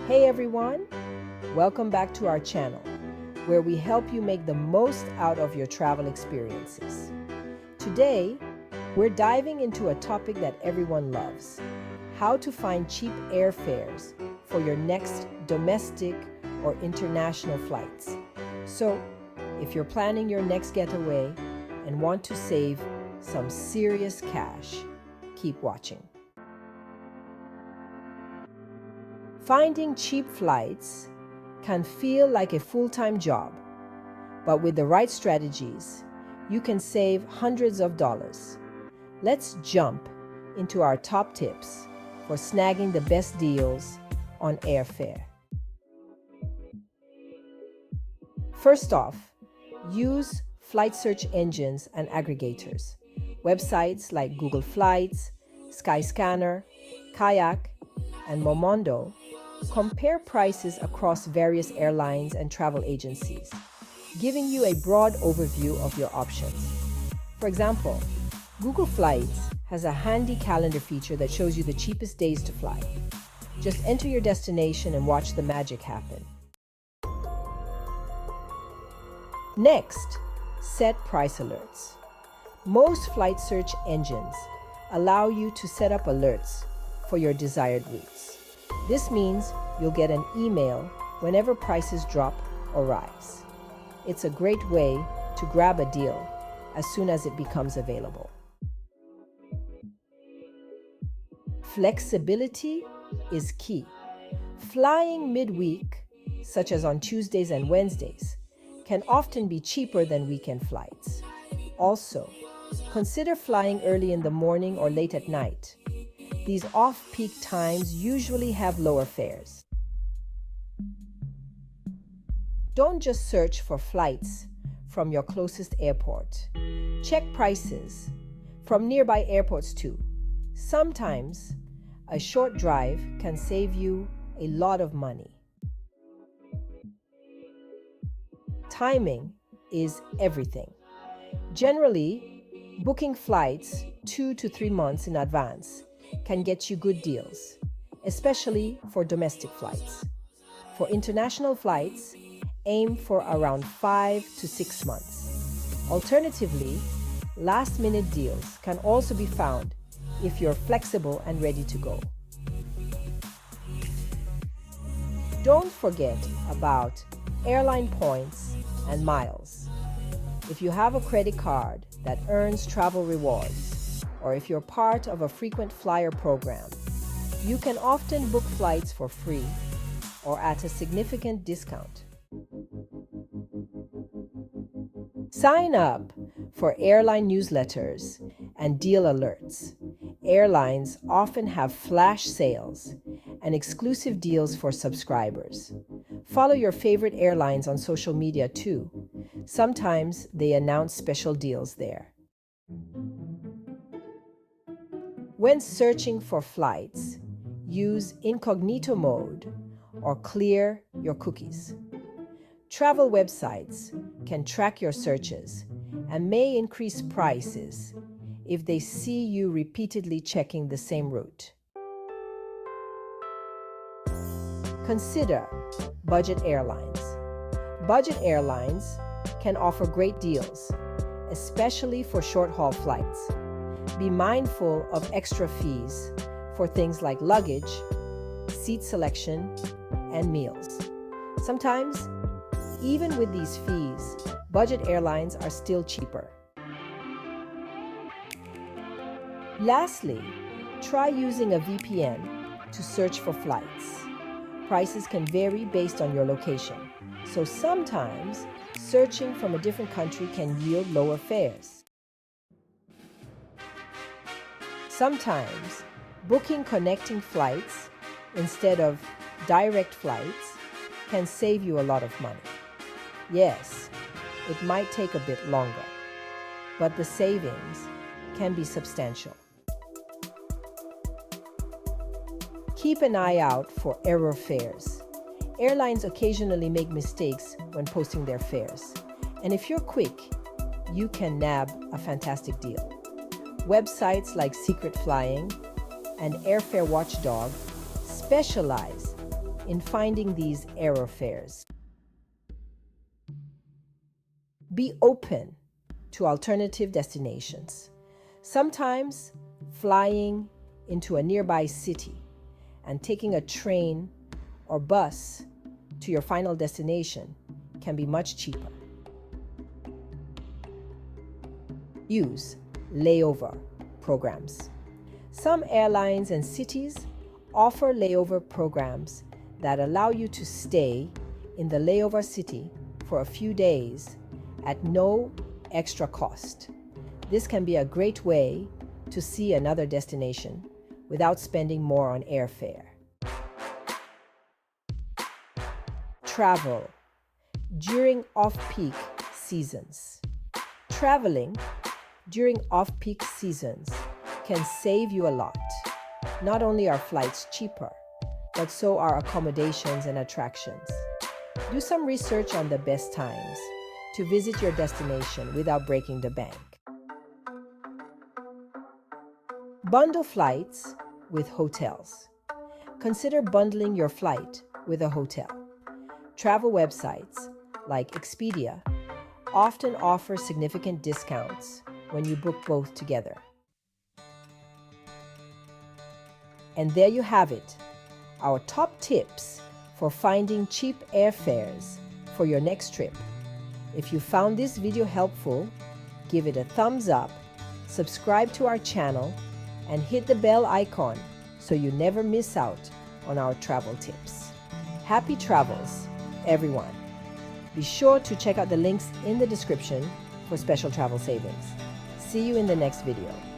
Hey everyone, welcome back to our channel, where we help you make the most out of your travel experiences. Today, we're diving into a topic that everyone loves: how to find cheap airfares for your next domestic or international flights. So, if you're planning your next getaway and want to save some serious cash, keep watching. Finding cheap flights can feel like a full-time job, but with the right strategies, you can save hundreds of dollars. Let's jump into our top tips for snagging the best deals on airfare. First off, use flight search engines and aggregators. Websites like Google Flights, Skyscanner, Kayak, and Momondo compare prices across various airlines and travel agencies, giving you a broad overview of your options. For example, Google Flights has a handy calendar feature that shows you the cheapest days to fly. Just enter your destination and watch the magic happen. Next, set price alerts. Most flight search engines allow you to set up alerts for your desired routes. This means you'll get an email whenever prices drop or rise. It's a great way to grab a deal as soon as it becomes available. Flexibility is key. Flying midweek, such as on Tuesdays and Wednesdays, can often be cheaper than weekend flights. Also, consider flying early in the morning or late at night. These off-peak times usually have lower fares. Don't just search for flights from your closest airport. Check prices from nearby airports too. Sometimes, a short drive can save you a lot of money. Timing is everything. Generally, booking flights 2 to 3 months in advance can get you good deals, especially for domestic flights. For international flights, aim for around 5 to 6 months. Alternatively, last-minute deals can also be found if you're flexible and ready to go. Don't forget about airline points and miles. If you have a credit card that earns travel rewards, or if you're part of a frequent flyer program, you can often book flights for free or at a significant discount. Sign up for airline newsletters and deal alerts. Airlines often have flash sales and exclusive deals for subscribers. Follow your favorite airlines on social media too. Sometimes they announce special deals there. When searching for flights, use incognito mode or clear your cookies. Travel websites can track your searches and may increase prices if they see you repeatedly checking the same route. Consider budget airlines. Budget airlines can offer great deals, especially for short-haul flights. Be mindful of extra fees for things like luggage, seat selection, and meals. Sometimes, even with these fees, budget airlines are still cheaper. Lastly, try using a VPN to search for flights. Prices can vary based on your location, so sometimes searching from a different country can yield lower fares. Sometimes, booking connecting flights instead of direct flights can save you a lot of money. Yes, it might take a bit longer, but the savings can be substantial. Keep an eye out for error fares. Airlines occasionally make mistakes when posting their fares, and if you're quick, you can nab a fantastic deal. Websites like Secret Flying and Airfare Watchdog specialize in finding these error fares. Be open to alternative destinations. Sometimes flying into a nearby city and taking a train or bus to your final destination can be much cheaper. Use layover programs. Some airlines and cities offer layover programs that allow you to stay in the layover city for a few days at no extra cost. This can be a great way to see another destination without spending more on airfare. Travel during off-peak seasons. Traveling during off-peak seasons can save you a lot. Not only are flights cheaper, but so are accommodations and attractions. Do some research on the best times to visit your destination without breaking the bank. Bundle flights with hotels. Consider bundling your flight with a hotel. Travel websites like Expedia often offer significant discounts when you book both together. And there you have it, our top tips for finding cheap airfares for your next trip. If you found this video helpful, give it a thumbs up, subscribe to our channel, and hit the bell icon so you never miss out on our travel tips. Happy travels, everyone. Be sure to check out the links in the description for special travel savings. See you in the next video.